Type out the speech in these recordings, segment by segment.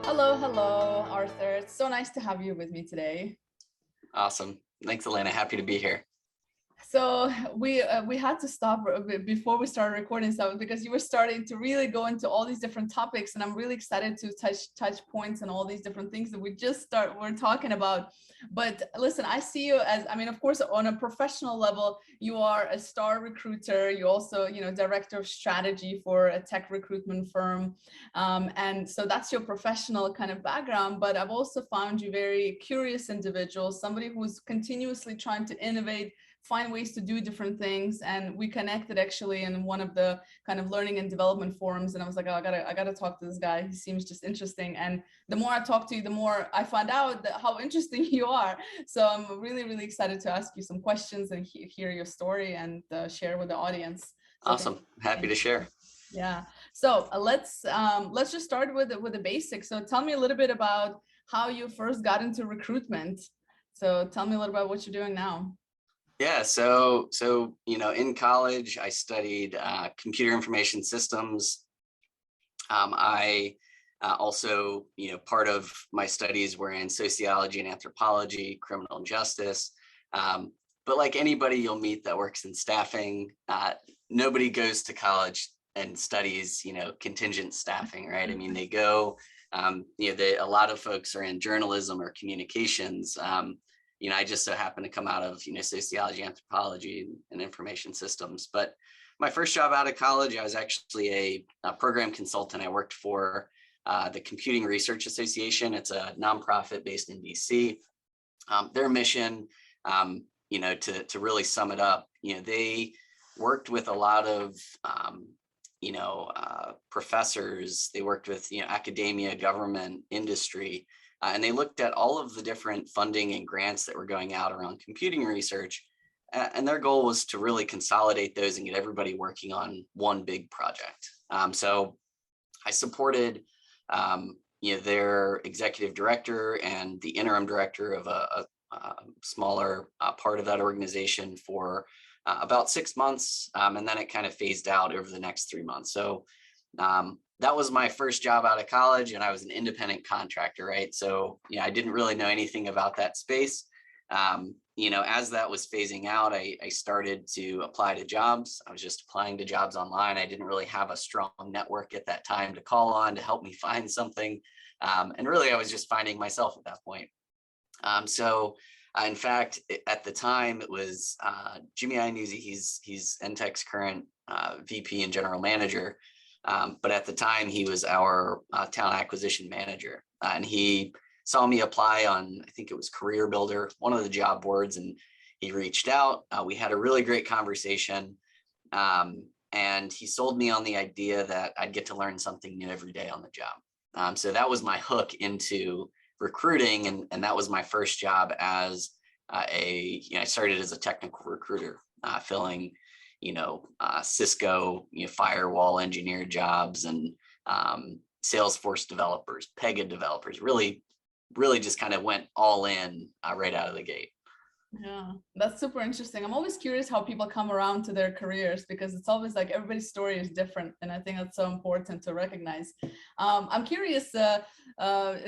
Hello, Arthur. It's so nice to have you with me today. Awesome. Thanks, Elena. Happy to be here. So we had to stop before we started recording stuff because you were starting to really go into all these different topics, and I'm really excited to touch points and all these different things that we're talking about. But listen, I see you as, I mean, of course, on a professional level, you are a star recruiter. You also, director of strategy for a tech recruitment firm, and so that's your professional kind of background. But I've also found you very curious individual, somebody who's continuously trying to innovate, find ways to do different things. And we connected actually in one of the kind of learning and development forums, and I was like, oh, I gotta talk to this guy. He seems just interesting. And the more I talk to you, the more I find out that how interesting you are. So I'm really excited to ask you some questions and hear your story and share with the audience. So Awesome. Happy to share. Yeah. So let's just start with the basics. So tell me a little bit about how you first got into recruitment. So tell me a little about what you're doing now. Yeah, so in college, I studied computer information systems. I also, part of my studies were in sociology and anthropology, criminal justice. But like anybody you'll meet that works in staffing, nobody goes to college and studies, contingent staffing, right? I mean, they go, a lot of folks are in journalism or communications. I just so happened to come out of, sociology, anthropology, and information systems. But my first job out of college, I was actually a program consultant. I worked for the Computing Research Association. It's a nonprofit based in DC. Their mission, to really sum it up, they worked with a lot of, professors. They worked with, academia, government, industry. And they looked at all of the different funding and grants that were going out around computing research. And their goal was to really consolidate those and get everybody working on one big project. So I supported, their executive director and the interim director of a smaller part of that organization for about 6 months. And then it kind of phased out over the next 3 months. So that was my first job out of college, and I was an independent contractor, right? So, I didn't really know anything about that space. As that was phasing out, I started to apply to jobs. I was just applying to jobs online. I didn't really have a strong network at that time to call on to help me find something. And really, I was just finding myself at that point. In fact, at the time, it was Jimmy Iannuzzi. He's Entech's current VP and general manager. But at the time, he was our talent acquisition manager, and he saw me apply on, I think it was Career Builder, one of the job boards, and he reached out. We had a really great conversation, and he sold me on the idea that I'd get to learn something new every day on the job. So that was my hook into recruiting, and that was my first job as I started as a technical recruiter, filling Cisco, firewall engineer jobs and Salesforce developers, Pega developers, really just kind of went all in right out of the gate. Yeah, that's super interesting. I'm always curious how people come around to their careers, because it's always like everybody's story is different. And I think that's so important to recognize. I'm curious,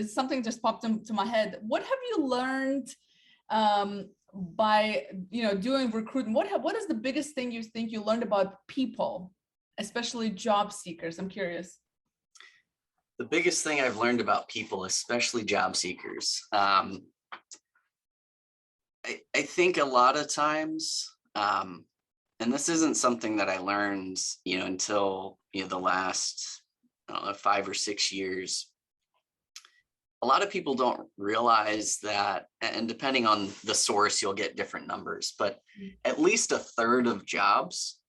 something just popped into my head. What have you learned by doing recruitment? What is the biggest thing you think you learned about people, especially job seekers? I'm curious. The biggest thing I've learned about people, especially job seekers, I think a lot of times, and this isn't something that I learned until the last 5 or 6 years. A lot of people don't realize that, and depending on the source, you'll get different numbers, but at least a third of jobs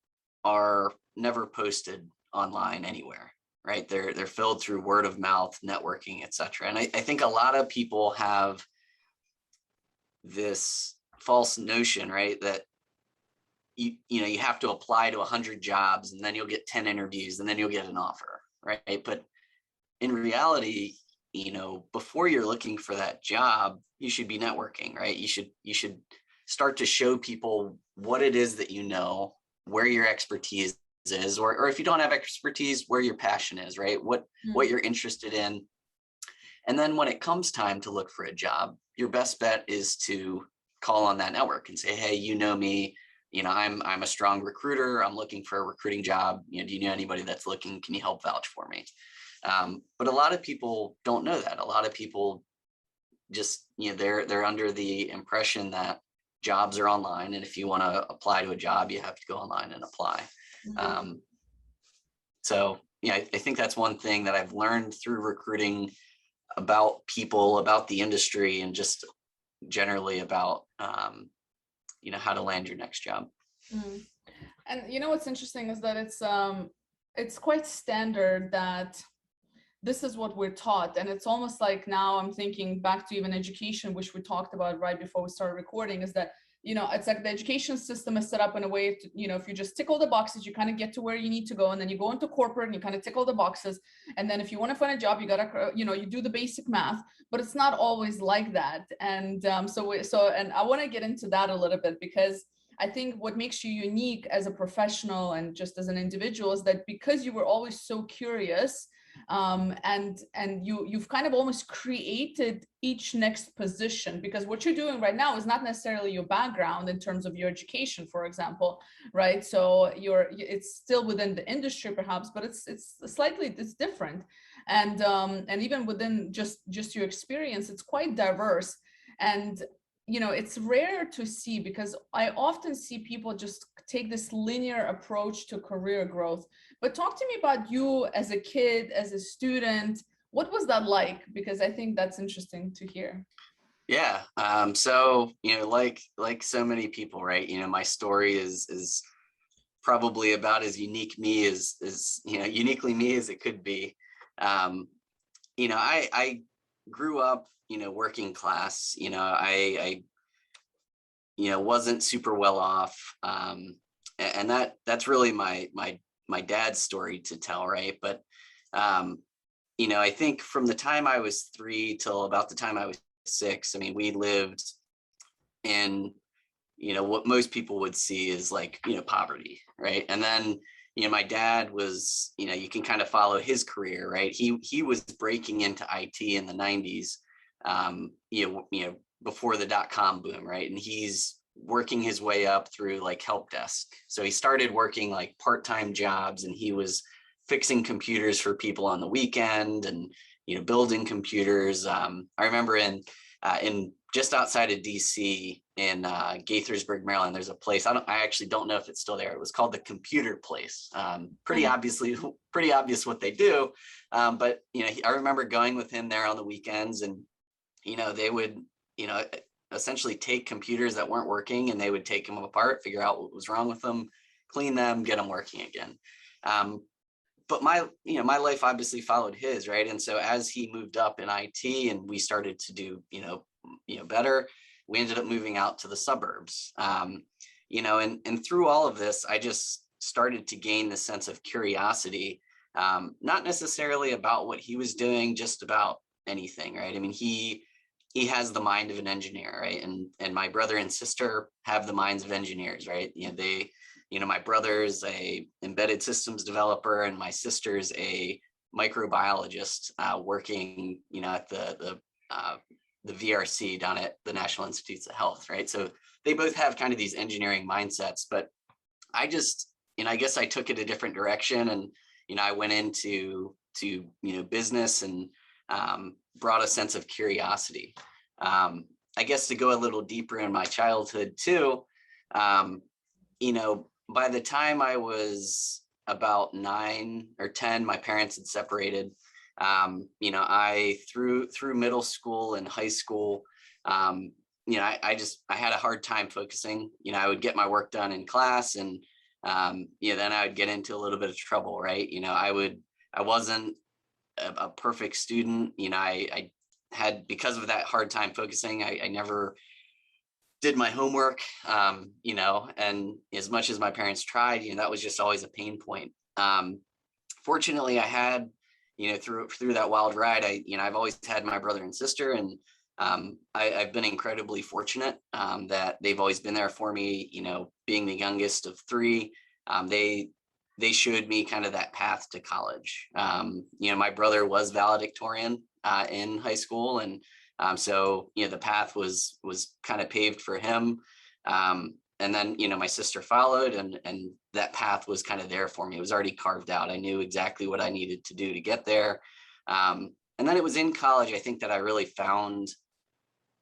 are never posted online anywhere, right? They're filled through word of mouth, networking, et cetera. And I think a lot of people have this false notion, right, that you have to apply to 100 jobs and then you'll get 10 interviews and then you'll get an offer, right? But in reality, before you're looking for that job, you should be networking, right? You should start to show people what it is that where your expertise is, or if you don't have expertise, where your passion is, right? What you're interested in. And then when it comes time to look for a job, your best bet is to call on that network and say, hey, you know me, I'm a strong recruiter. I'm looking for a recruiting job. Do you know anybody that's looking? Can you help vouch for me? But a lot of people don't know that. A lot of people just, they're under the impression that jobs are online, and if you want to apply to a job, you have to go online and apply. So I think that's one thing that I've learned through recruiting about people, about the industry, and just generally about how to land your next job. And what's interesting is that it's quite standard that this is what we're taught. And it's almost like, now I'm thinking back to even education, which we talked about right before we started recording, is that it's like the education system is set up in a way to, if you just tick all the boxes, you kind of get to where you need to go. And then you go into corporate and you kind of tick all the boxes. And then if you want to find a job, you got to, you do the basic math, but it's not always like that. And and I want to get into that a little bit, because I think what makes you unique as a professional and just as an individual is that because you were always so curious, and you've kind of almost created each next position, because what you're doing right now is not necessarily your background in terms of your education, for example, right? So it's still within the industry perhaps, but it's different, and even within just your experience, it's quite diverse. And it's rare to see, because I often see people just take this linear approach to career growth. But talk to me about you as a kid, as a student. What was that like? Because I think that's interesting to hear. Yeah. So, like so many people, right? My story is probably about as uniquely me as it could be. I grew up, working class. I wasn't super well off. And that's really my dad's story to tell, right? But I think from the time I was 3 till about the time I was 6, we lived in what most people would see is like poverty, right? And then my dad was, you can kind of follow his career, right? He was breaking into IT in the 90s, before the dot-com boom, right? And he's working his way up through like help desk. So he started working like part-time jobs, and he was fixing computers for people on the weekend and building computers. I remember in just outside of DC in Gaithersburg, Maryland, there's a place. I actually don't know if it's still there. It was called the Computer Place. Pretty obvious what they do. But I remember going with him there on the weekends, and they would essentially take computers that weren't working, and they would take them apart, figure out what was wrong with them, clean them, get them working again. But my life obviously followed his, right? And so as he moved up in IT and we started to do, better, we ended up moving out to the suburbs. And through all of this, I just started to gain this sense of curiosity, not necessarily about what he was doing, just about anything, right? He has the mind of an engineer, right? And my brother and sister have the minds of engineers, right? My brother's a embedded systems developer, and my sister's a microbiologist, working, at the VRC down at the National Institutes of Health, right? So they both have kind of these engineering mindsets, but I just, I guess I took it a different direction, and, I went into business and brought a sense of curiosity. I guess to go a little deeper in my childhood too, by the time I was about 9 or 10, my parents had separated. I through middle school and high school, I had a hard time focusing. I would get my work done in class, and then I would get into a little bit of trouble, right? I wasn't a perfect student. I had, because of that hard time focusing, I never did my homework, and as much as my parents tried, that was just always a pain point. Fortunately, I had, through that wild ride, I've always had my brother and sister, and I've been incredibly fortunate that they've always been there for me. Being the youngest of 3, they showed me kind of that path to college. My brother was valedictorian in high school. And so, the path was kind of paved for him. And then, my sister followed, and that path was kind of there for me. It was already carved out. I knew exactly what I needed to do to get there. And then it was in college, I think, that I really found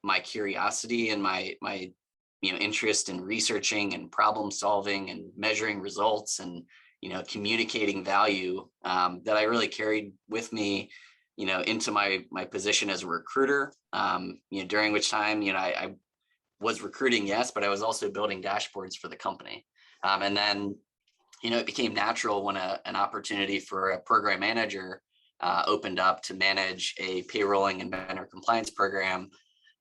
my curiosity and my interest in researching and problem solving and measuring results and, communicating value, that I really carried with me, into my position as a recruiter, during which time, I was recruiting, yes, but I was also building dashboards for the company. And then, it became natural when an opportunity for a program manager opened up to manage a payrolling and vendor compliance program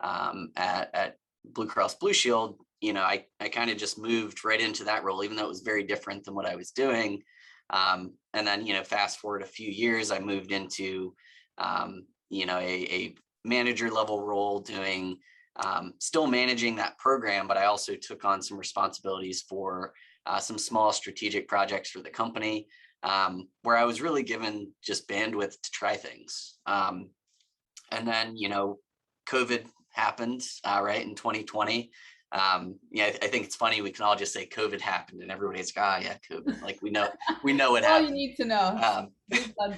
at Blue Cross Blue Shield. I kind of just moved right into that role, even though it was very different than what I was doing. And then, fast forward a few years, I moved into, a manager level role, doing still managing that program, but I also took on some responsibilities for some small strategic projects for the company, where I was really given just bandwidth to try things. And then, COVID happened, right, in 2020. I think it's funny, we can all just say COVID happened and everybody's like, yeah, COVID, like we know what happened. All you need to know.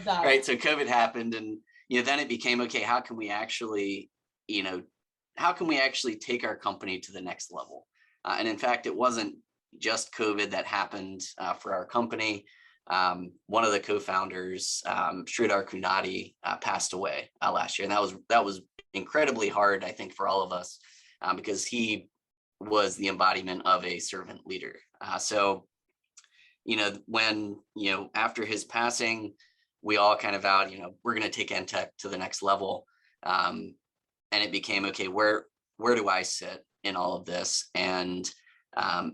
Right. So COVID happened, and, then it became, okay, how can we actually take our company to the next level? And in fact, it wasn't just COVID that happened for our company. One of the co-founders, Sridhar Kunati, passed away last year. And that was incredibly hard, I think, for all of us, because he was the embodiment of a servant leader. So, when, after his passing, we all kind of vowed, we're going to take NTech to the next level. And it became, okay, where do I sit in all of this? And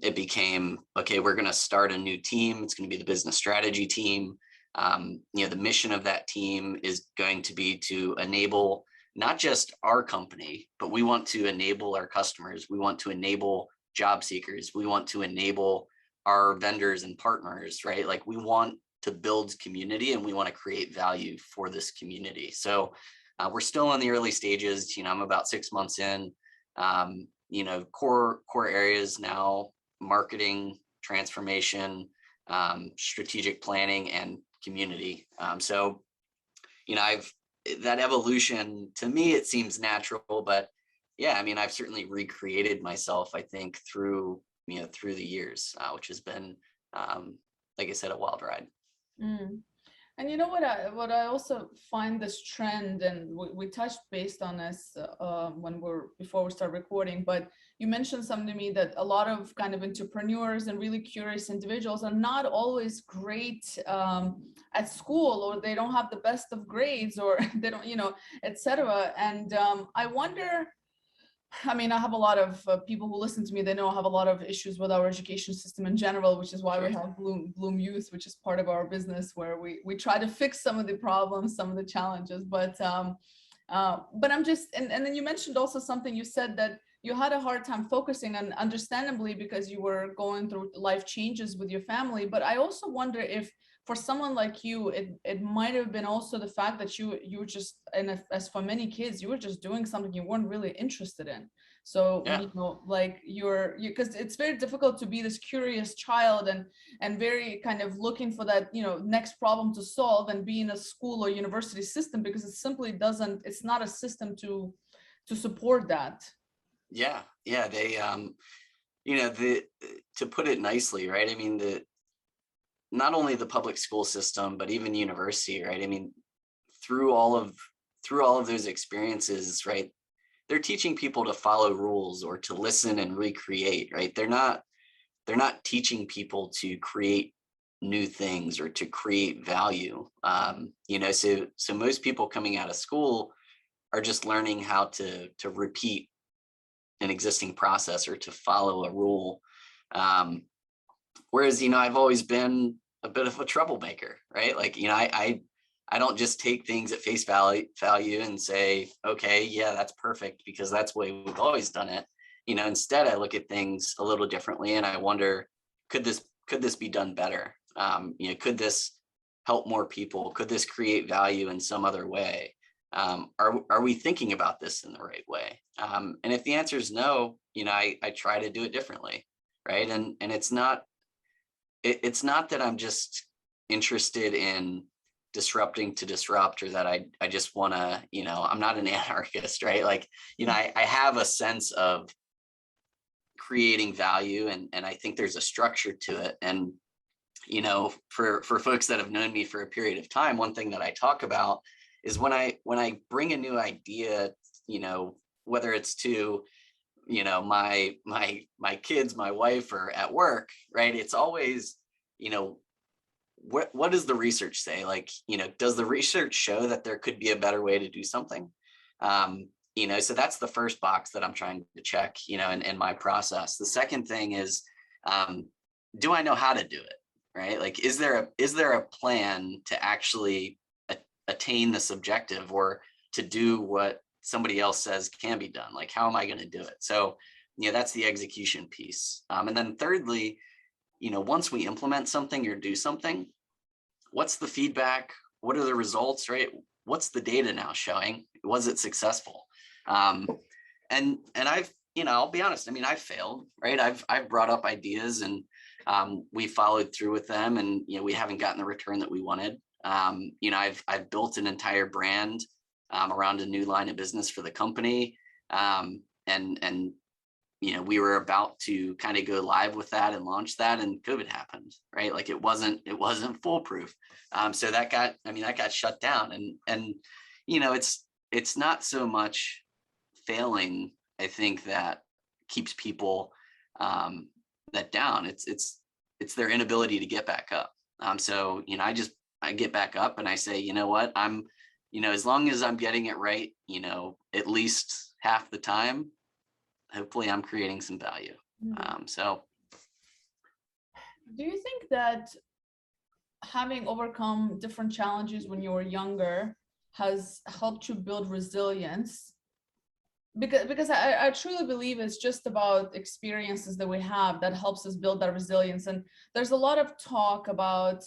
it became, okay, we're going to start a new team. It's going to be the business strategy team. The mission of that team is going to be to enable not just our company, but we want to enable our customers. We want to enable job seekers. We want to enable our vendors and partners, right? Like, we want to build community, and we want to create value for this community. So we're still in the early stages. I'm about 6 months in. Core areas now: marketing, transformation, strategic planning, and community. So, that evolution, to me, it seems natural, but yeah, I've certainly recreated myself, I think, through the years, which has been, like I said, a wild ride. Mm. And what I also find this trend, and we touched based on this before we start recording, but you mentioned something to me that a lot of kind of entrepreneurs and really curious individuals are not always great at school, or they don't have the best of grades, or they don't, etc. And I wonder, I have a lot of people who listen to me, they know I have a lot of issues with our education system in general, which is why we have Bloom Youth, which is part of our business, where we try to fix some of the problems, some of the challenges. But I'm just, and then you mentioned also something, you said that you had a hard time focusing, and understandably, because you were going through life changes with your family. But I also wonder if, for someone like you, it might have been also the fact that you were just, and as for many kids, you were just doing something you weren't really interested in. So, like because it's very difficult to be this curious child and very kind of looking for that, next problem to solve, and be in a school or university system, because it simply doesn't, it's not a system to support that. Yeah. They, to put it nicely, right? Not only the public school system, but even university, right? Through all of those experiences, right? They're teaching people to follow rules or to listen and recreate, right? They're not teaching people to create new things or to create value. So most people coming out of school are just learning how to repeat an existing process or to follow a rule. Whereas, I've always been a bit of a troublemaker, right? Like, I don't just take things at face value and say, okay, yeah, that's perfect, because that's the way we've always done it. Instead, I look at things a little differently, and I wonder, could this be done better? Could this help more people? Could this create value in some other way? Are we thinking about this in the right way? And if the answer is no, I try to do it differently, right? And it's not that I'm just interested in disrupting to disrupt, or that I just want to, I'm not an anarchist, right? Like, I have a sense of creating value, and I think there's a structure to it. And for folks that have known me for a period of time, one thing that I talk about is when I bring a new idea, whether it's to my kids, my wife, or at work, right? It's always, what does the research say? Like, does the research show that there could be a better way to do something? So that's the first box that I'm trying to check, in my process. The second thing is, do I know how to do it? Right? Like, is there a plan to actually attain this objective, or to do what somebody else says can be done? Like, how am I going to do it? So, that's the execution piece. And then thirdly, once we implement something or do something, what's the feedback? What are the results, right? What's the data now showing? Was it successful? And I've, I'll be honest, I've failed, right? I've brought up ideas, and we followed through with them, and, we haven't gotten the return that we wanted. I've built an entire brand around a new line of business for the company. And we were about to kind of go live with that and launch that, and COVID happened, right? Like, it wasn't foolproof. So that got shut down. And it's not so much failing, I think, that keeps people that down. It's their inability to get back up. So, I get back up and I say, you know what, as long as I'm getting it right, at least half the time, hopefully I'm creating some value. So. Do you think that having overcome different challenges when you were younger has helped you build resilience? Because I truly believe it's just about experiences that we have that helps us build that resilience. And there's a lot of talk about,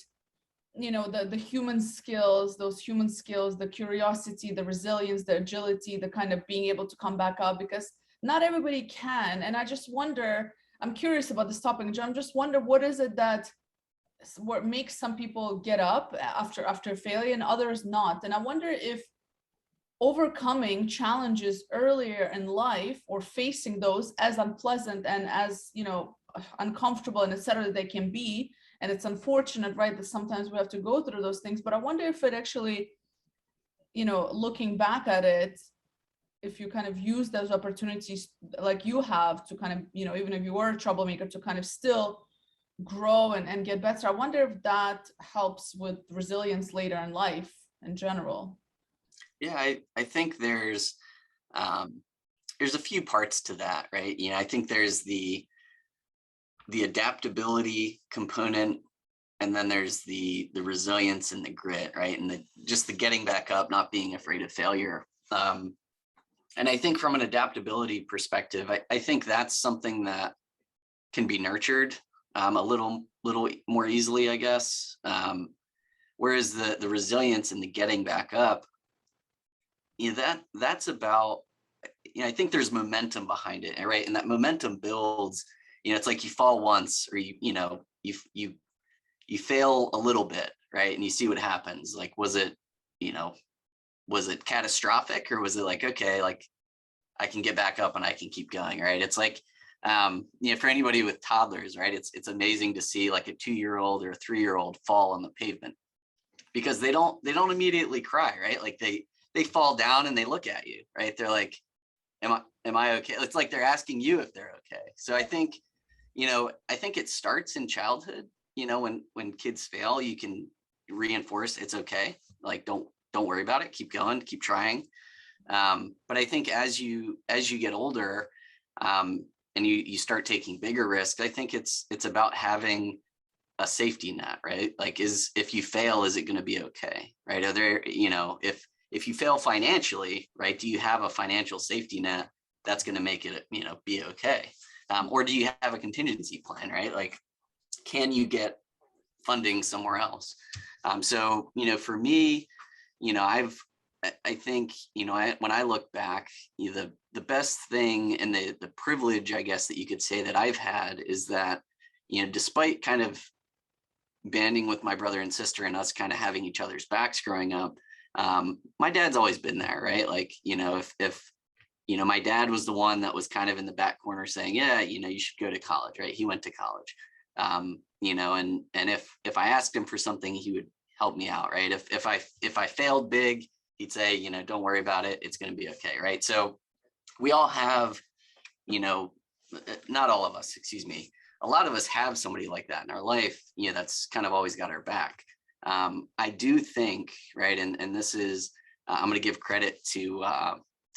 the human skills, the curiosity, the resilience, the agility, the kind of being able to come back up, because not everybody can. And I just wonder, I'm curious about this topic, and I'm just wonder, what is it that what makes some people get up after failure and others not? And I wonder if overcoming challenges earlier in life, or facing those, as unpleasant and as uncomfortable and etc. that they can be, and it's unfortunate, right, that sometimes we have to go through those things, but I wonder if it actually, looking back at it, if you kind of use those opportunities like you have to kind of, even if you were a troublemaker, to kind of still grow and get better. I wonder if that helps with resilience later in life in general. Yeah, I think there's a few parts to that, right? I think there's the adaptability component, and then there's the resilience and the grit, right? And just the getting back up, not being afraid of failure. And I think from an adaptability perspective, I think that's something that can be nurtured a little more easily, I guess. Whereas the resilience and the getting back up, that's about, I think there's momentum behind it, right? And that momentum builds. It's like you fall once, or you fail a little bit, right? And you see what happens. Like, was it catastrophic, or was it like, okay, like, I can get back up and I can keep going, right? It's like, for anybody with toddlers, right? It's amazing to see like a 2-year-old or a 3-year-old fall on the pavement, because they don't immediately cry, right? Like they fall down and they look at you, right? They're like, am I okay? It's like they're asking you if they're okay. So I think it starts in childhood. When kids fail, you can reinforce it's okay. Like, don't worry about it. Keep going, keep trying. But I think as you get older, and you start taking bigger risks, I think it's about having a safety net, right? Like, if you fail, is it going to be okay, right? Are there, if you fail financially, right, do you have a financial safety net that's going to make it, be okay? Or do you have a contingency plan, right? Like, can you get funding somewhere else? So, for me, I think, when I look back, the best thing and the privilege, I guess, that you could say that I've had is that, despite kind of banding with my brother and sister and us kind of having each other's backs growing up, my dad's always been there, right? Like, if my dad was the one that was kind of in the back corner saying, yeah, you should go to college, right? He went to college, and if I asked him for something, he would help me out, right? If I failed big, he'd say, don't worry about it. It's going to be okay, right? So we all have, not all of us, excuse me, a lot of us have somebody like that in our life, that's kind of always got our back. I do think, right, and this is, I'm going to give credit to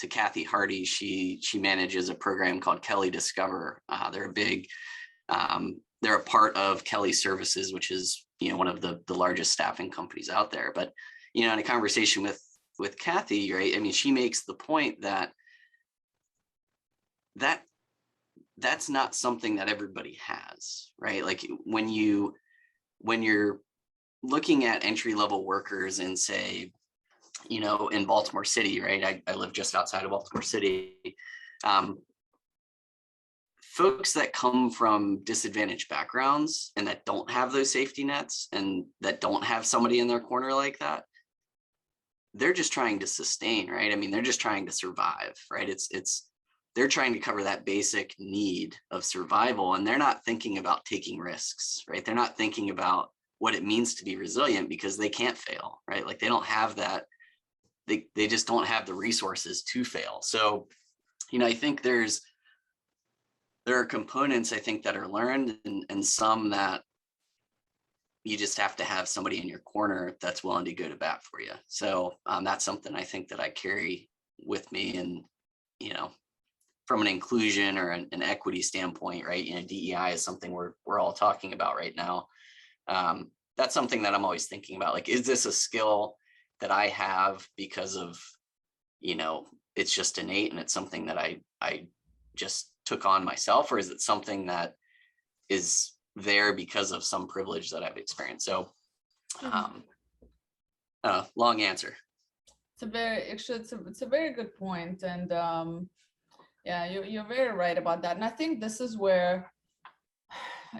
Kathy Hardy. She manages a program called Kelly Discover. They're a part of Kelly Services, which is, one of the largest staffing companies out there. But, in a conversation with Kathy, right, I mean, she makes the point that that's not something that everybody has, right? Like when you're looking at entry-level workers and say, in Baltimore City, right? I live just outside of Baltimore City. Folks that come from disadvantaged backgrounds and that don't have those safety nets and that don't have somebody in their corner like that, they're just trying to sustain, right? I mean, they're just trying to survive, right? They're trying to cover that basic need of survival, and they're not thinking about taking risks, right? They're not thinking about what it means to be resilient because they can't fail, right? Like they don't have that. They just don't have the resources to fail. So, I think there are components, I think, that are learned and some that you just have to have somebody in your corner that's willing to go to bat for you. So that's something I think that I carry with me. And, from an inclusion or an equity standpoint, right? DEI is something we're all talking about right now. That's something that I'm always thinking about. Like, is this a skill that I have because of, it's just innate and it's something that I just took on myself, or is it something that is there because of some privilege that I've experienced? So, long answer. It's a very good point, and yeah, you're very right about that. And I think this is where,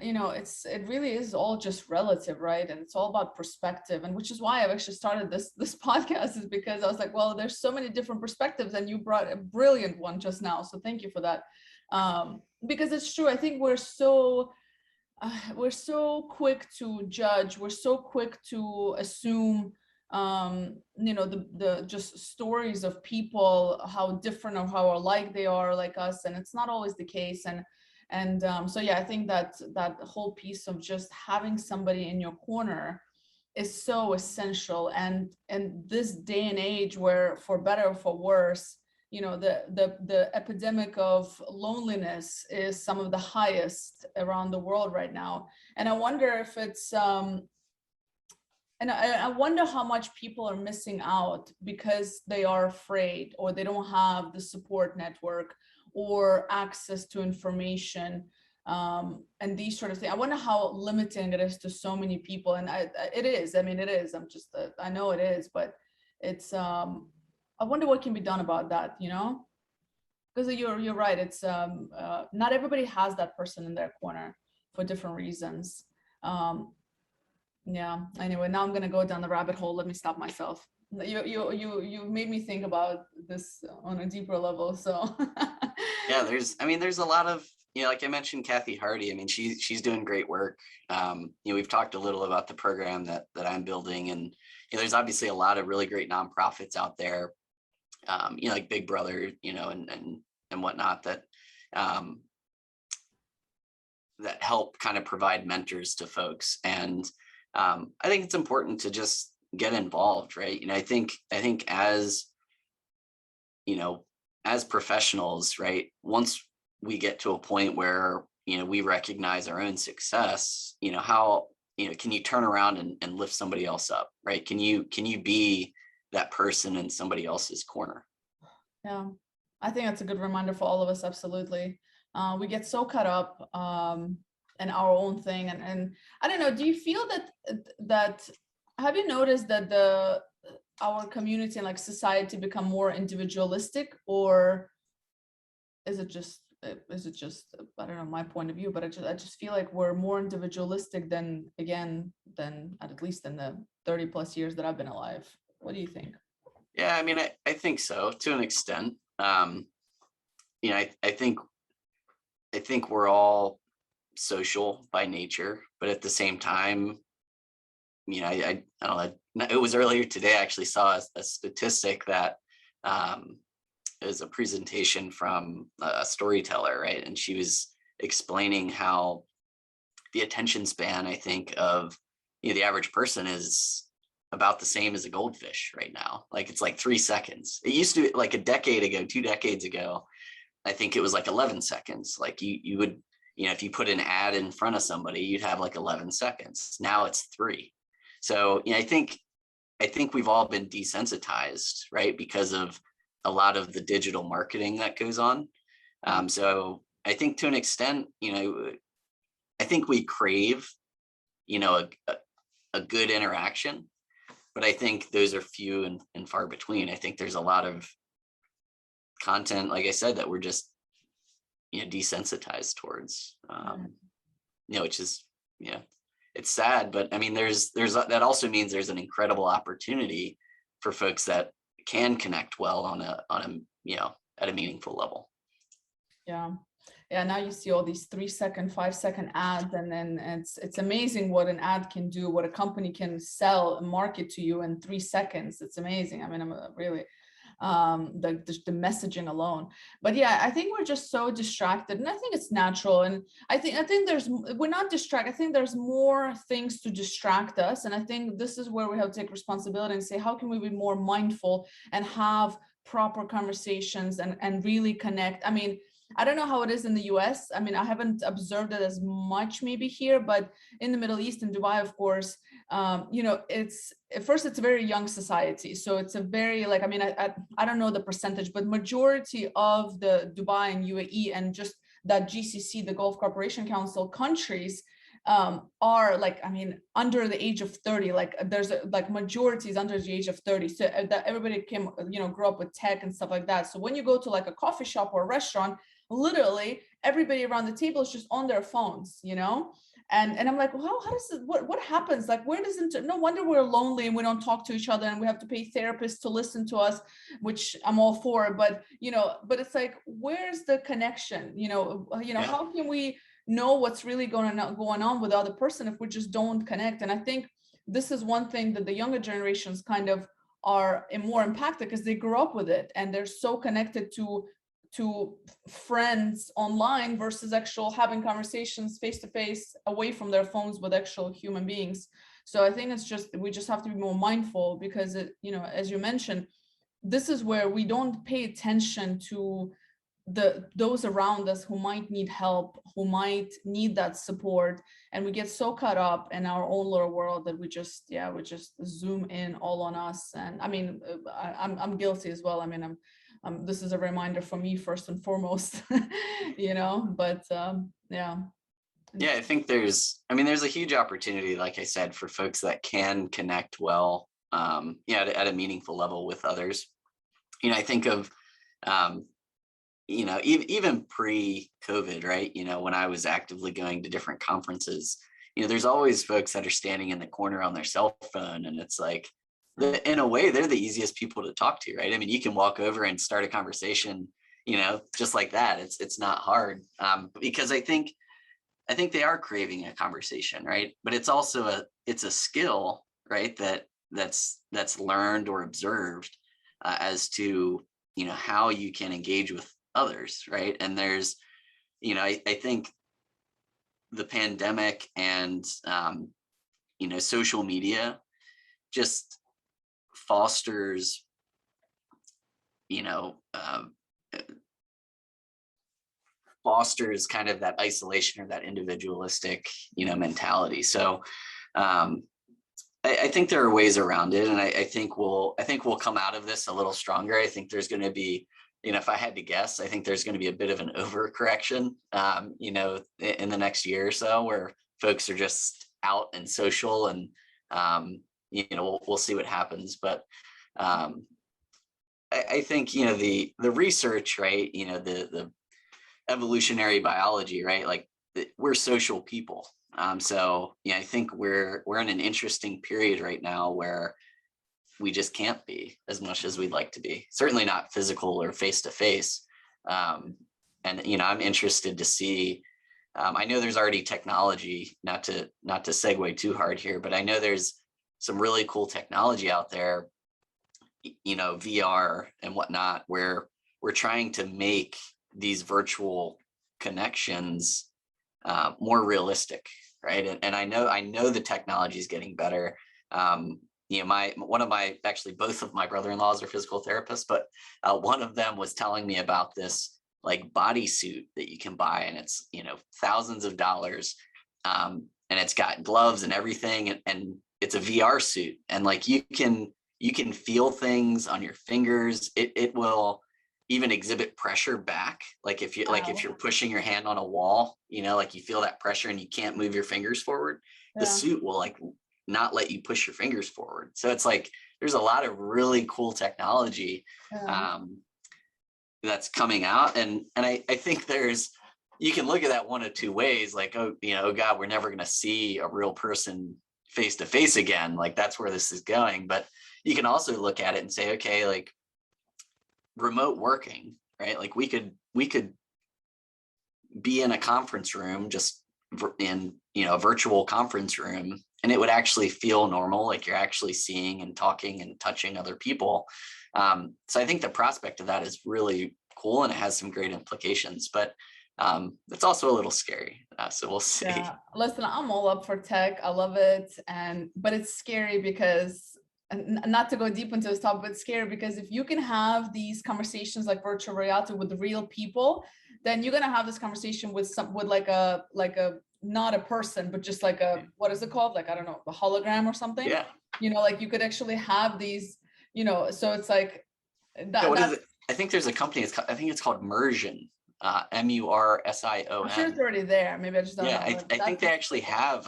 it really is all just relative, right? And it's all about perspective, and which is why I've actually started this podcast, is because I was like, well, there's so many different perspectives, and you brought a brilliant one just now, so thank you for that. Because it's true. I think we're so quick to judge, we're so quick to assume, the just stories of people, how different or how alike they are like us, and it's not always the case. And so yeah, I think that whole piece of just having somebody in your corner is so essential. And this day and age, where for better or for worse, the epidemic of loneliness is some of the highest around the world right now. And I wonder if it's and I wonder how much people are missing out because they are afraid, or they don't have the support network or access to information, and these sort of things. I wonder how limiting it is to so many people. And it is. I mean, it is. I know it is, but it's. I wonder what can be done about that. Because you're right. It's not everybody has that person in their corner for different reasons. Yeah. Anyway, now I'm gonna go down the rabbit hole. Let me stop myself. You made me think about this on a deeper level. So yeah, there's a lot of, like I mentioned, Kathy Hardy. I mean, she's doing great work. We've talked a little about the program that I'm building, and there's obviously a lot of really great nonprofits out there, like Big Brother, and whatnot, that that help kind of provide mentors to folks. And I think it's important to just get involved, right? I think as as professionals, right, once we get to a point where we recognize our own success, how can you turn around and lift somebody else up, right? Can you be that person in somebody else's corner? Yeah, I think that's a good reminder for all of us. Absolutely. We get so caught up in our own thing, and I don't know, do you feel that have you noticed that our community and like society become more individualistic, or is it just I don't know, my point of view, but I just feel like we're more individualistic than at least in the 30 plus years that I've been alive. What do you think? Yeah, I mean, I think so to an extent. I think we're all social by nature, but at the same time, I don't know. It was earlier today. I actually saw a statistic that it was a presentation from a storyteller, right? And she was explaining how the attention span, I think, of the average person is about the same as a goldfish right now. Like it's like 3 seconds. It used to be like a decade ago, 2 decades ago, I think it was like 11 seconds. Like you would, if you put an ad in front of somebody, you'd have like 11 seconds. Now it's 3. So I think we've all been desensitized, right? Because of a lot of the digital marketing that goes on. So I think to an extent, I think we crave, a good interaction, but I think those are few and far between. I think there's a lot of content, like I said, that we're just, desensitized towards, which is, it's sad, but I mean, there's that also means there's an incredible opportunity for folks that can connect well on a at a meaningful level. Yeah, now you see all these 3-second, 5-second ads, and then it's amazing what an ad can do, what a company can sell and market to you in 3 seconds. It's amazing. I mean, I'm really the messaging alone. But yeah, I think we're just so distracted, and I think it's natural. And I think we're not distracted. I think there's more things to distract us, and I think this is where we have to take responsibility and say, how can we be more mindful and have proper conversations and really connect? I mean, I don't know how it is in the US. I mean, I haven't observed it as much maybe here, but in the Middle East, in Dubai, of course, it's at first it's a very young society. So it's a very like, I mean, I don't know the percentage, but majority of the Dubai and UAE and just that GCC, the Gulf Cooperation Council countries are like, I mean, under the age of 30, like there's like majorities under the age of 30. So that everybody came, grew up with tech and stuff like that. So when you go to like a coffee shop or a restaurant, literally everybody around the table is just on their phones, and I'm like, well, how does it, what happens? Like, where does it, no wonder we're lonely and we don't talk to each other and we have to pay therapists to listen to us, which I'm all for, but it's like, where's the connection? How can we know what's really going on with the other person if we just don't connect? And I think this is one thing that the younger generations kind of are more impacted because they grew up with it and they're so connected to friends online versus actual having conversations face to face away from their phones with actual human beings. So I think we just have to be more mindful because as you mentioned, this is where we don't pay attention to those around us who might need help, who might need that support, and we get so caught up in our own little world that we just zoom in all on us. And I mean, I'm guilty as well. I mean, this is a reminder for me first and foremost, but yeah. Yeah, I think there's a huge opportunity, like I said, for folks that can connect well, at a meaningful level with others. I think of, even pre-COVID, right? When I was actively going to different conferences, there's always folks that are standing in the corner on their cell phone, and it's like, in a way, they're the easiest people to talk to, right? I mean, you can walk over and start a conversation, just like that. It's not hard, because I think they are craving a conversation, right? But it's also it's a skill, right? That's learned or observed as to how you can engage with others, right? And there's, I think the pandemic and social media just fosters kind of that isolation or that individualistic mentality. So I think there are ways around it, and I think we'll come out of this a little stronger. I think there's going to be, if I had to guess, I think there's going to be a bit of an overcorrection in the next year or so, where folks are just out and social, and we'll see what happens. But I think, the research, right, the evolutionary biology, right, like we're social people. So I think we're in an interesting period right now where we just can't be as much as we'd like to be. Certainly not physical or face to face. And I'm interested to see. I know there's already technology. Not to segue too hard here, but I know there's some really cool technology out there, VR and whatnot, where we're trying to make these virtual connections more realistic, right? And I know the technology is getting better. Actually both of my brother-in-laws are physical therapists, but one of them was telling me about this like bodysuit that you can buy, and it's thousands of dollars, and it's got gloves and everything, and it's a VR suit, and like you can feel things on your fingers. It will even exhibit pressure back, like if you're pushing your hand on a wall, like you feel that pressure and you can't move your fingers forward, the suit will like not let you push your fingers forward. So it's like there's a lot of really cool technology that's coming out, and I think you can look at that one of two ways, like, oh God, we're never going to see a real person face to face again, like that's where this is going. But you can also look at it and say, okay, like remote working, right? Like we could be in a conference room, just in a virtual conference room, and it would actually feel normal, like you're actually seeing and talking and touching other people. So I think the prospect of that is really cool, and it has some great implications, but it's also a little scary. So we'll see. Yeah, listen, I'm all up for tech. I love it, but it's scary because, and not to go deep into this topic, but it's scary because if you can have these conversations like virtual reality with the real people, then you're gonna have this conversation with like a not a person, but just like what is it called? Like, I don't know, a hologram or something. Yeah. Like you could actually have these, so it's like that. Yeah, what is it? I think there's a company. I think it's called Mersion. Mursion. I'm sure it's already there. Maybe I just don't know. I think they actually have.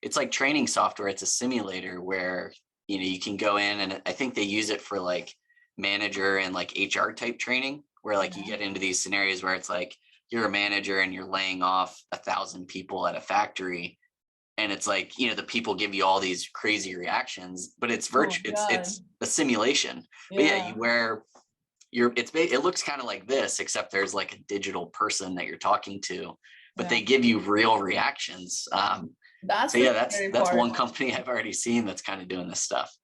It's like training software. It's a simulator where you can go in, and I think they use it for like manager and like HR type training, where like you get into these scenarios where it's like you're a manager and you're laying off 1,000 people at a factory, and it's like the people give you all these crazy reactions, but it's virtual. It's a simulation. But you wear it looks kind of like this, except there's like a digital person that you're talking to, but they give you real reactions. That's one company I've already seen that's kind of doing this stuff.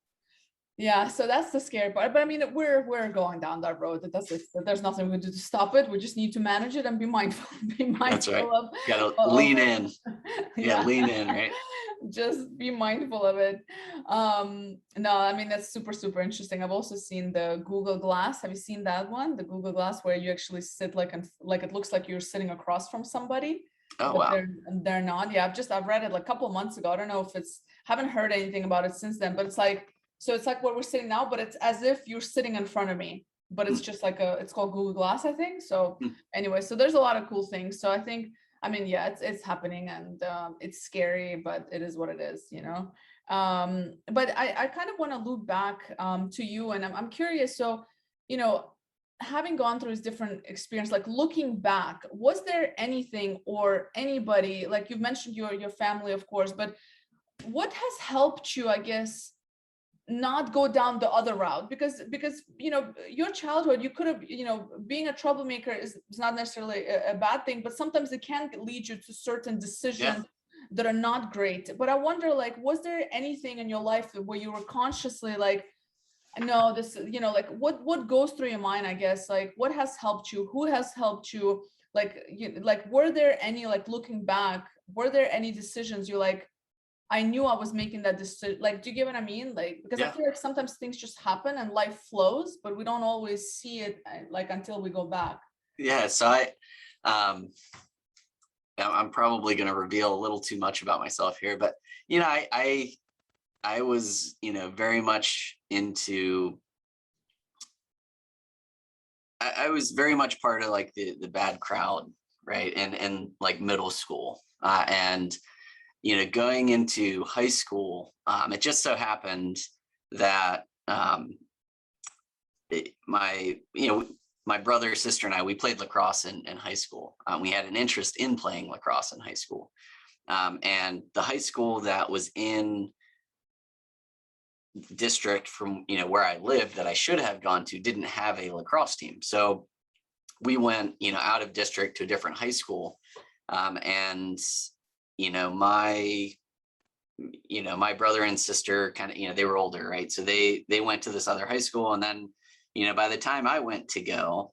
Yeah, so that's the scary part. But I mean, we're going down that road. There's nothing we can do to stop it. We just need to manage it and be mindful. That's right. Gotta lean in. Lean in, right? Just be mindful of it. No, I mean, that's super, super interesting. I've also seen the Google Glass. Have you seen that one? The Google Glass, where you actually sit like it looks like you're sitting across from somebody. Oh, wow. They're not. Yeah, I've read it like a couple of months ago. I don't know if haven't heard anything about it since then, but it's like where we're sitting now, but it's as if you're sitting in front of me, but it's just like it's called Google Glass, I think. So anyway, so there's a lot of cool things. So I think, I mean, yeah, it's happening, and it's scary, but it is what it is, but I kind of want to loop back to you, and I'm curious. So, having gone through this different experience, like looking back, was there anything or anybody, like you've mentioned your family, of course, but what has helped you, I guess, not go down the other route? Because your childhood, you could have, being a troublemaker is not necessarily a bad thing, but sometimes it can lead you to certain decisions that are not great. But I wonder, like, was there anything in your life where you were consciously like, no, this, like what goes through your mind, I guess, like what has helped you, who has helped you, like were there any, like looking back, were there any decisions you're like, I knew I was making that decision? Like, do you get what I mean? Like, because I feel like sometimes things just happen and life flows, but we don't always see it like until we go back. Yeah. So I'm probably going to reveal a little too much about myself here, but I was, very much into, I was very much part of like the bad crowd, right? And like middle school, and going into high school, it just so happened that my brother, sister, and I, we played lacrosse in high school. We had an interest in playing lacrosse in high school. And the high school that was in district from, where I lived that I should have gone to didn't have a lacrosse team. So we went, out of district to a different high school. And, my brother and sister kind of, they were older, right? So they went to this other high school. And then, by the time I went to go,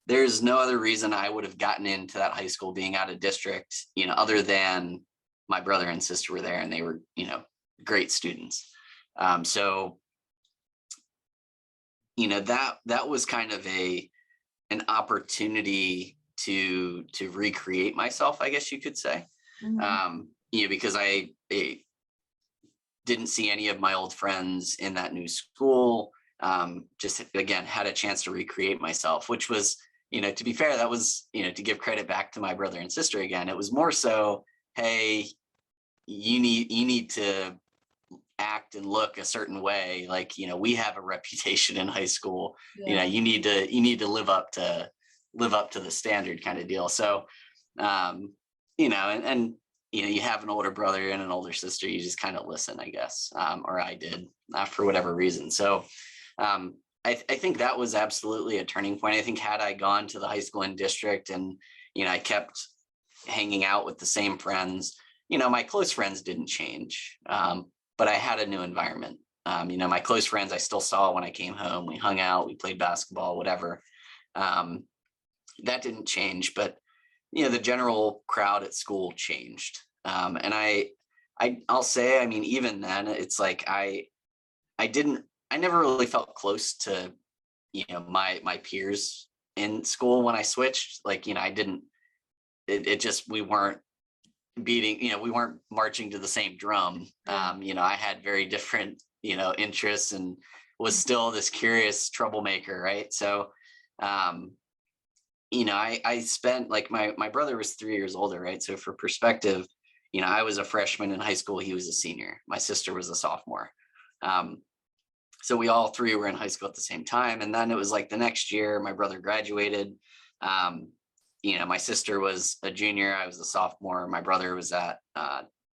there's no other reason I would have gotten into that high school being out of district, other than my brother and sister were there and they were, great students. So, that was kind of an opportunity to recreate myself, I guess you could say. Mm-hmm. Because I didn't see any of my old friends in that new school. Just again, had a chance to recreate myself, which was, to be fair, that was, to give credit back to my brother and sister again, it was more so, hey, you need to act and look a certain way. Like, we have a reputation in high school, yeah. You need to live up to the standard kind of deal. So, and you have an older brother and an older sister, you just kind of listen, I guess, or I did, for whatever reason. So, I think that was absolutely a turning point. I think had I gone to the high school in district and, I kept hanging out with the same friends, my close friends didn't change, but I had a new environment. My close friends I still saw when I came home. We hung out, we played basketball, whatever. That didn't change, but the general crowd at school changed. And I'll say, even then, it's like I never really felt close to, my peers in school when I switched. Like, we weren't beating, we weren't marching to the same drum. I had very different, interests and was still this curious troublemaker. Right. So, I spent, like, my brother was 3 years older, right? So for perspective, I was a freshman in high school. He was a senior. My sister was a sophomore. So we all three were in high school at the same time. And then it was like the next year, my brother graduated. My sister was a junior. I was a sophomore. My brother was at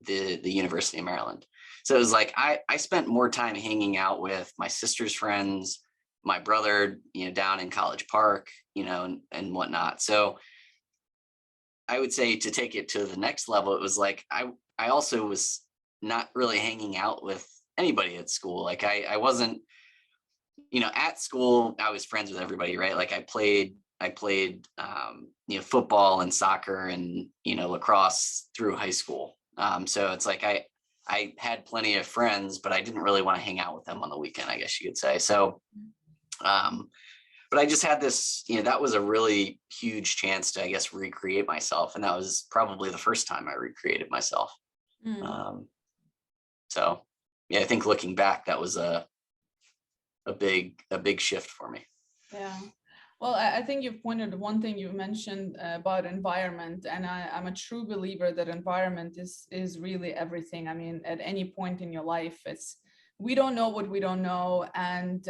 the University of Maryland. So it was like, I spent more time hanging out with my sister's friends, my brother, down in College Park, and whatnot. So I would say, to take it to the next level, it was like, I also was not really hanging out with anybody at school. Like I wasn't, at school, I was friends with everybody, right? Like I played football and soccer and, lacrosse through high school. So it's like, I had plenty of friends, but I didn't really want to hang out with them on the weekend, I guess you could say. So, but I just had this, that was a really huge chance to, I guess, recreate myself. And that was probably the first time I recreated myself. So yeah, I think looking back, that was a big shift for me. Yeah. Well, I think you've pointed one thing you mentioned about environment, and I'm a true believer that environment is really everything. At any point in your life, we don't know what we don't know, and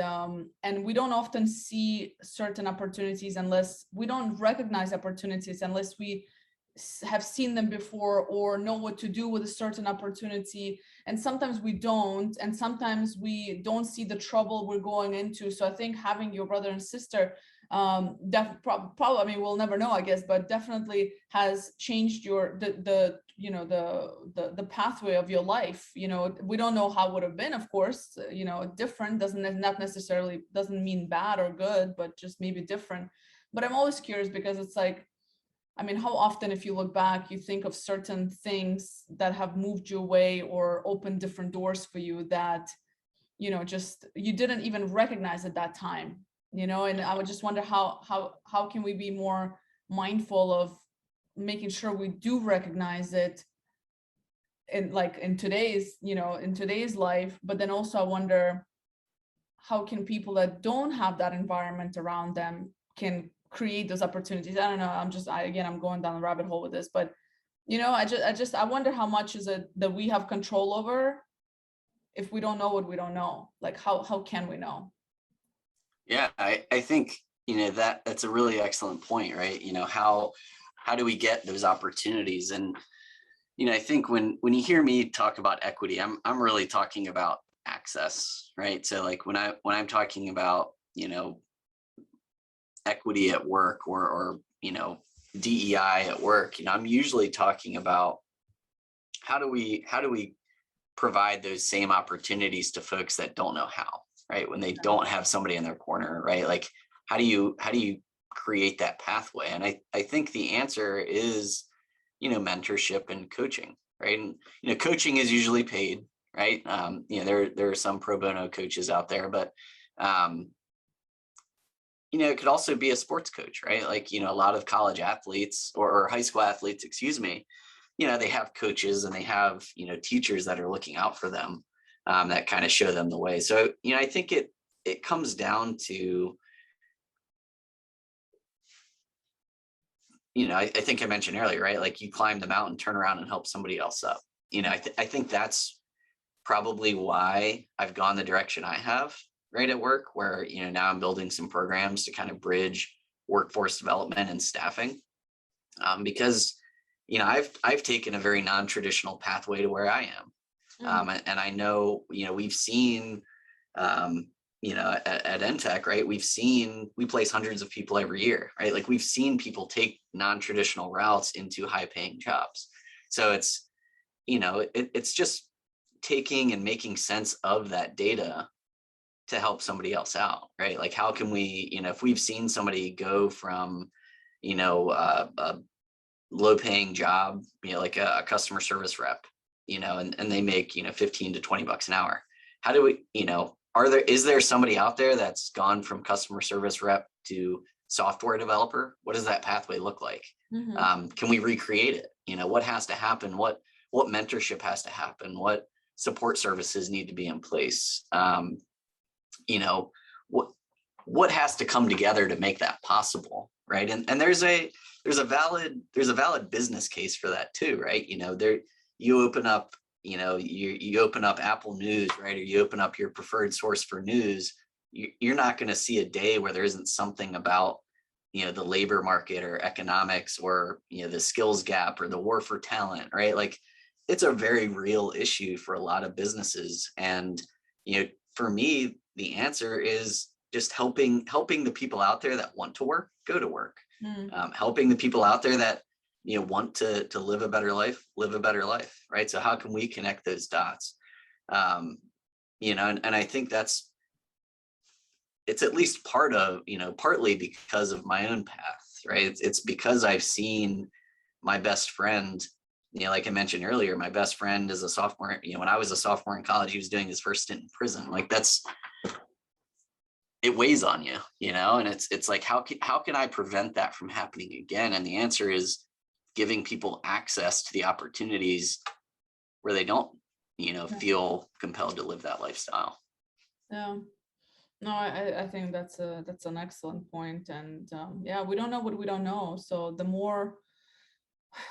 we don't often see certain opportunities unless we don't recognize opportunities unless we have seen them before or know what to do with a certain opportunity. And sometimes we don't, and sometimes we don't see the trouble we're going into. So I think having your brother and sister probably, we'll never know, I guess, but definitely has changed the pathway of your life. We don't know how it would have been, of course. Different doesn't mean bad or good, but just maybe different. But I'm always curious, because it's like, how often, if you look back, you think of certain things that have moved you away or opened different doors for you that, just you didn't even recognize at that time, and I would just wonder how can we be more mindful of making sure we do recognize it in today's life. But then also I wonder, how can people that don't have that environment around them can create those opportunities? I don't know. I'm going down the rabbit hole with this, but I wonder how much is it that we have control over if we don't know what we don't know? Like, how can we know? Yeah, I think, that's a really excellent point, right? How do we get those opportunities? And, I think when you hear me talk about equity, I'm really talking about access, right? So like when I'm talking about, equity at work or DEI at work, I'm usually talking about how do we provide those same opportunities to folks that don't know how, right? When they don't have somebody in their corner, right? Like how do you create that pathway? And I think the answer is, mentorship and coaching, right? And coaching is usually paid, right? There are some pro bono coaches out there, but it could also be a sports coach, right? Like, a lot of college athletes or high school athletes, excuse me, they have coaches and they have, teachers that are looking out for them, that kind of show them the way. So, I think it comes down to, I think I mentioned earlier, right? Like you climb the mountain, turn around and help somebody else up. I think that's probably why I've gone the direction I have right at work, where, now I'm building some programs to kind of bridge workforce development and staffing, because, I've taken a very non-traditional pathway to where I am. And I know, we've seen, at NTech, right, we place hundreds of people every year, right? Like we've seen people take non-traditional routes into high paying jobs. So it's, it's just taking and making sense of that data to help somebody else out, right? Like how can we, if we've seen somebody go from, a low paying job, like a customer service rep, and they make, 15 to 20 bucks an hour. How do we, is there somebody out there that's gone from customer service rep to software developer? What does that pathway look like? Can we recreate it? What has to happen? What mentorship has to happen? What support services need to be in place? What has to come together to make that possible, right? And there's a valid business case for that too, right? You open up, you open up Apple News, right? Or you open up your preferred source for news, you're not going to see a day where there isn't something about, the labor market or economics or, the skills gap or the war for talent, right? Like it's a very real issue for a lot of businesses. And, for me, the answer is just helping the people out there that want to work, go to work, helping the people out there that, want to live a better life, right? So how can we connect those dots? And I think it's at least part of, partly because of my own path, right? It's because I've seen my best friend, like I mentioned earlier, my best friend is a sophomore, when I was a sophomore in college, he was doing his first stint in prison. Like it weighs on you, and it's like, how can I prevent that from happening again? And the answer is giving people access to the opportunities where they don't, feel compelled to live that lifestyle. Yeah. No, I think that's an excellent point. And we don't know what we don't know. So the more,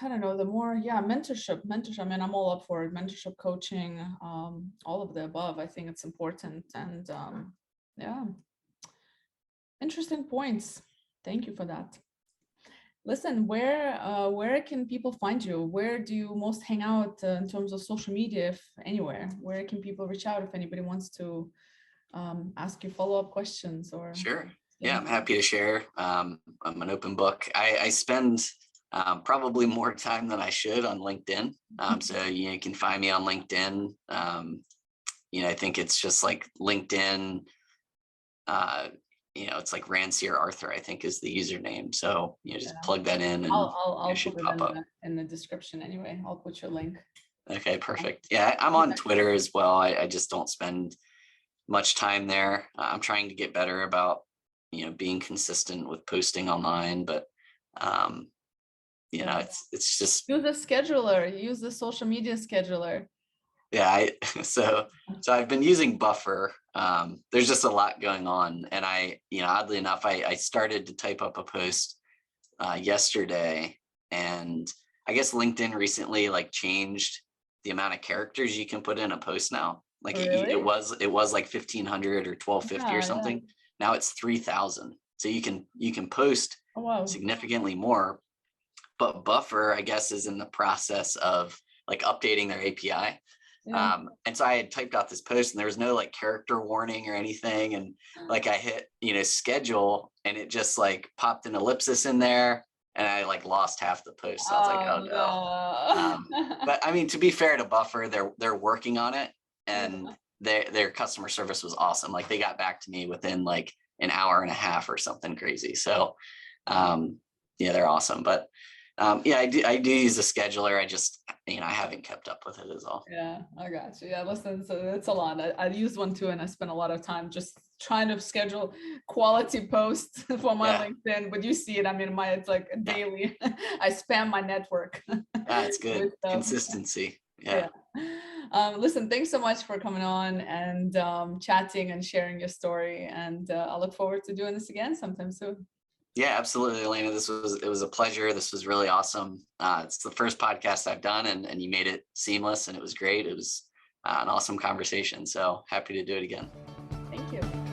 I don't know, the more, mentorship. I mean, I'm all up for it. Mentorship, coaching, all of the above. I think it's important. And interesting points. Thank you for that. Listen, where can people find you? Where do you most hang out in terms of social media, if anywhere? Where can people reach out if anybody wants to ask you follow-up questions? Or Sure. Yeah, I'm happy to share. I'm an open book. I spend probably more time than I should on LinkedIn. So you can find me on LinkedIn. I think it's just like LinkedIn. It's like Ransier Arthur, I think is the username. So just plug that in and I'll it should put pop it up in the description anyway. I'll put your link. Okay, perfect. Yeah, I'm on Twitter as well. I just don't spend much time there. I'm trying to get better about, being consistent with posting online, but it's just use the scheduler, use the social media scheduler. Yeah, so I've been using Buffer. There's just a lot going on, and oddly enough, I started to type up a post yesterday, and I guess LinkedIn recently like changed the amount of characters you can put in a post now. Like Really? it was like 1,500 or 1,250 or something. Now it's 3,000. So you can post Oh, wow. significantly more. But Buffer, I guess, is in the process of like updating their API. Yeah. And so I had typed out this post and there was no like character warning or anything. And like I hit, schedule, and it just like popped an ellipsis in there, and I like lost half the post. So I was like, oh no. No. But I mean, to be fair to Buffer, they're working on it, and Yeah. their customer service was awesome. Like they got back to me within like an hour and a half or something crazy. So yeah, they're awesome. But yeah, I do use the scheduler. I just, I haven't kept up with it is all. Yeah, I got you. Yeah, listen, so it's a lot. I use one too, and I spend a lot of time just trying to schedule quality posts for my LinkedIn. But you see it. I mean, it's like daily. I spam my network. That's good. with stuff. Consistency. Yeah. Listen, thanks so much for coming on and chatting and sharing your story. And I look forward to doing this again sometime soon. Yeah, absolutely, Elena. It was a pleasure. This was really awesome. It's the first podcast I've done, and you made it seamless, and it was great. It was an awesome conversation. So happy to do it again. Thank you.